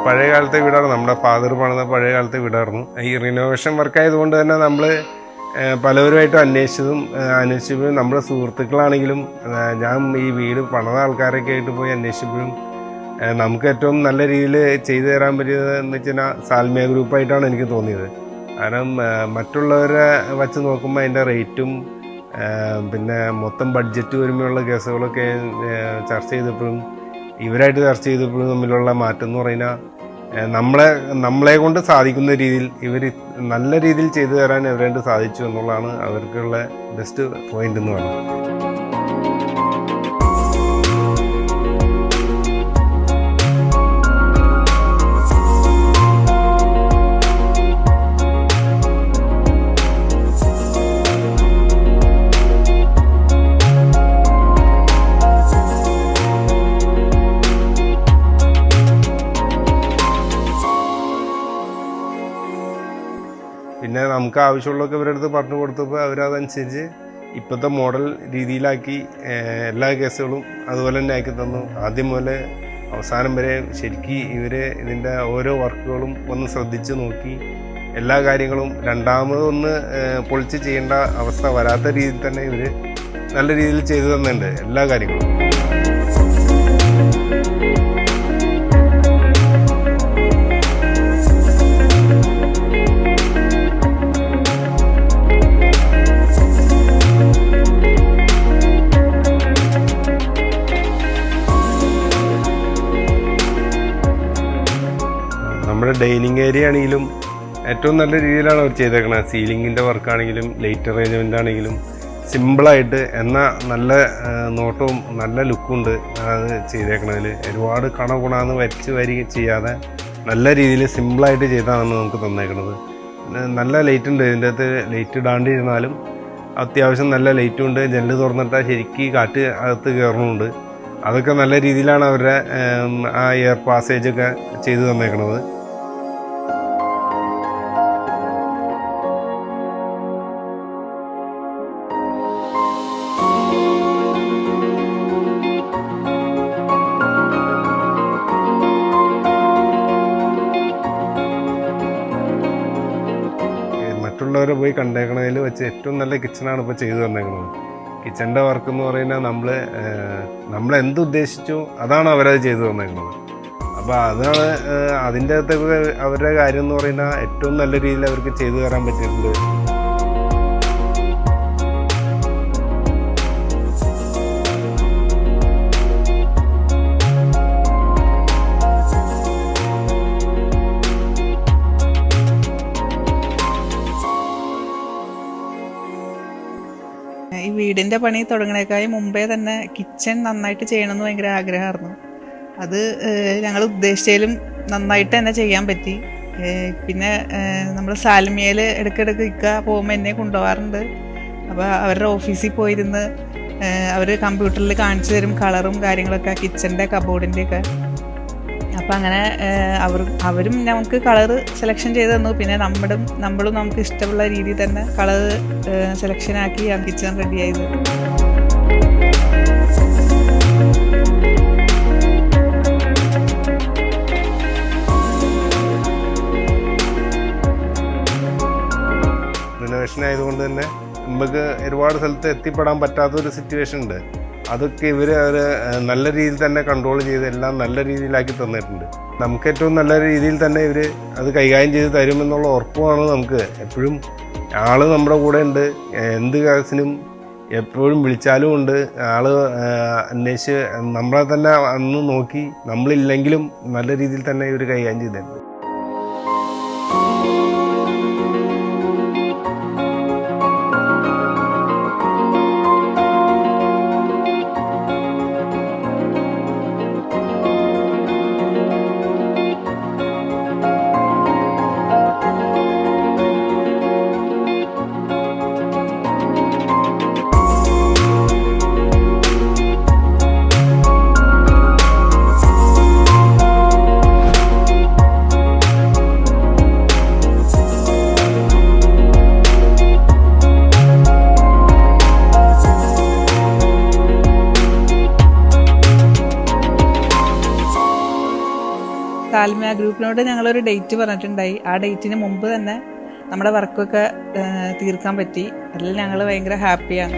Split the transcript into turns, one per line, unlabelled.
പഴയ കാലത്തെ വീടാണ്, നമ്മുടെ ഫാദർ പണിത പഴയ കാലത്തെ വീടായിരുന്നു. ഈ റിനോവേഷൻ വർക്കായതുകൊണ്ട് തന്നെ നമ്മൾ പലവരുമായിട്ടും അന്വേഷിച്ചപ്പോഴും നമ്മുടെ സുഹൃത്തുക്കളാണെങ്കിലും ഞാൻ ഈ വീട് പണിത ആൾക്കാരൊക്കെ ആയിട്ട് പോയി അന്വേഷിച്ചപ്പോഴും നമുക്ക് ഏറ്റവും നല്ല രീതിയിൽ ചെയ്തു തരാൻ പറ്റിയത് എന്ന് വെച്ചാൽ സാൽമിയ ഗ്രൂപ്പായിട്ടാണ് എനിക്ക് തോന്നിയത്. കാരണം മറ്റുള്ളവരെ വച്ച് നോക്കുമ്പോൾ അതിൻ്റെ റേറ്റും പിന്നെ മൊത്തം ബഡ്ജറ്റ് ഒരുമയുള്ള കേസുകളൊക്കെ ചർച്ച ചെയ്തപ്പോഴും ഇവരായിട്ട് ചർച്ച ചെയ്തപ്പോഴും തമ്മിലുള്ള മാറ്റം എന്ന് പറഞ്ഞാൽ നമ്മളെ കൊണ്ട് സാധിക്കുന്ന രീതിയിൽ ഇവർ നല്ല രീതിയിൽ ചെയ്തു തരാൻ ഇവരായിട്ട് സാധിച്ചു എന്നുള്ളതാണ് അവർക്കുള്ള ബെസ്റ്റ് പോയിന്റ് എന്ന് പറയുന്നത്. പിന്നെ നമുക്ക് ആവശ്യമുള്ളതൊക്കെ ഇവരുടെ അടുത്ത് പറഞ്ഞു കൊടുത്തപ്പോൾ അവരതനുസരിച്ച് ഇപ്പോഴത്തെ മോഡൽ രീതിയിലാക്കി എല്ലാ കേസുകളും അതുപോലെ തന്നെ ആക്കി തന്നു. ആദ്യം മുതൽ അവസാനം വരെ ശരിക്കും ഇവർ ഇതിൻ്റെ ഓരോ വർക്കുകളും ഒന്ന് ശ്രദ്ധിച്ച് നോക്കി എല്ലാ കാര്യങ്ങളും രണ്ടാമതൊന്ന് പൊളിച്ച് ചെയ്യേണ്ട അവസ്ഥ വരാത്ത രീതിയിൽ തന്നെ ഇവർ നല്ല രീതിയിൽ ചെയ്തു തന്നിട്ടുണ്ട് എല്ലാ കാര്യങ്ങളും. നമ്മുടെ ഡൈനിങ് ഏരിയ ആണെങ്കിലും ഏറ്റവും നല്ല രീതിയിലാണ് അവർ ചെയ്തേക്കണത്. സീലിങ്ങിൻ്റെ വർക്കാണെങ്കിലും ലൈറ്റ് അറേഞ്ച്മെൻ്റ് ആണെങ്കിലും സിമ്പിളായിട്ട് എന്നാൽ നല്ല നോട്ടവും നല്ല ലുക്കുണ്ട് അത് ചെയ്തേക്കണതിൽ. ഒരുപാട് കണകുണാന്ന് വരി ചെയ്യാതെ നല്ല രീതിയിൽ സിമ്പിളായിട്ട് ചെയ്താണ് നമുക്ക് തന്നേക്കണത്. നല്ല ലൈറ്റ് ഉണ്ട് ഇതിൻ്റെ അകത്ത്. ലൈറ്റ് ഇടാണ്ടിരുന്നാലും അത്യാവശ്യം നല്ല ലൈറ്റും ഉണ്ട്. ജനൽ തുറന്നിട്ടാൽ ശരിക്കും കാറ്റ് അകത്ത് കയറണമുണ്ട്. അതൊക്കെ നല്ല രീതിയിലാണ് അവരുടെ ആ എയർ പാസേജൊക്കെ ചെയ്തു തന്നേക്കണത്. മറ്റുള്ളവരെ പോയി കണ്ടേക്കണതിൽ വെച്ച് ഏറ്റവും നല്ല കിച്ചണാണ് ഇപ്പോൾ ചെയ്തു തന്നേക്കുന്നത്. കിച്ചൻ്റെ വർക്ക് എന്ന് പറയുന്നത് നമ്മൾ എന്തുദ്ദേശിച്ചു അതാണ് അവരത് ചെയ്തു തന്നേക്കുന്നത്. അപ്പോൾ അതാണ് അതിൻ്റെ അകത്തൊക്കെ അവരുടെ കാര്യം എന്ന് പറയുന്നത് ഏറ്റവും നല്ല രീതിയിൽ അവർക്ക് ചെയ്തു തരാൻ പറ്റിയിട്ടുണ്ട്.
ഈ വീടിൻ്റെ പണി തുടങ്ങണേക്കായി മുമ്പേ തന്നെ കിച്ചൺ നന്നായിട്ട് ചെയ്യണമെന്ന് ഭയങ്കര ആഗ്രഹമായിരുന്നു. അത് ഞങ്ങൾ ഉദ്ദേശിച്ചതിലും നന്നായിട്ട് തന്നെ ചെയ്യാൻ പറ്റി. പിന്നെ നമ്മൾ സാൽമിയയിൽ ഇടയ്ക്കിടയ്ക്ക് പോകുമ്പോൾ എന്നെ കൊണ്ടുപോകാറുണ്ട്. അപ്പോൾ അവരുടെ ഓഫീസിൽ പോയിരുന്ന് അവർ കമ്പ്യൂട്ടറിൽ കാണിച്ചു തരും കളറും കാര്യങ്ങളൊക്കെ കിച്ചൻ്റെ കബോർഡിൻ്റെയൊക്കെ. അപ്പം അങ്ങനെ അവരും നമുക്ക് കളർ സെലക്ഷൻ ചെയ്ത് തന്നു. പിന്നെ നമ്മളും നമുക്ക് ഇഷ്ടമുള്ള രീതിയിൽ തന്നെ കളർ സെലക്ഷനാക്കി ആ കിച്ചൺ റെഡിയായത്.
റിനോവേഷൻ ആയതുകൊണ്ട് തന്നെ നമുക്ക് ഒരുപാട് സ്ഥലത്ത് എത്തിപ്പെടാൻ പറ്റാത്തൊരു സിറ്റുവേഷൻ ഉണ്ട്. അതൊക്കെ ഇവർ നല്ല രീതിയിൽ തന്നെ കൺട്രോൾ ചെയ്ത് എല്ലാം നല്ല രീതിയിലാക്കി തന്നിട്ടുണ്ട്. നമുക്ക് ഏറ്റവും നല്ല രീതിയിൽ തന്നെ ഇവർ അത് കൈകാര്യം ചെയ്ത് തരുമെന്നുള്ള ഉറപ്പുമാണ് നമുക്ക്. എപ്പോഴും ആൾ നമ്മുടെ കൂടെ ഉണ്ട്. എന്ത് കേസിനും എപ്പോഴും വിളിച്ചാലും ഉണ്ട്. ആൾ അന്വേഷിച്ച് നമ്മളെ തന്നെ അന്ന് നോക്കി നമ്മളില്ലെങ്കിലും നല്ല രീതിയിൽ തന്നെ ഇവർ കൈകാര്യം ചെയ്തിട്ടുണ്ട്.
സാൽമിയ ഗ്രൂപ്പിനോട് ഞങ്ങളൊരു ഡേറ്റ് പറഞ്ഞിട്ടുണ്ടായി. ആ ഡേറ്റിന് മുമ്പ് തന്നെ നമ്മുടെ വർക്കൊക്കെ തീർക്കാൻ പറ്റി. അതിൽ ഞങ്ങൾ ഭയങ്കര ഹാപ്പിയാണ്.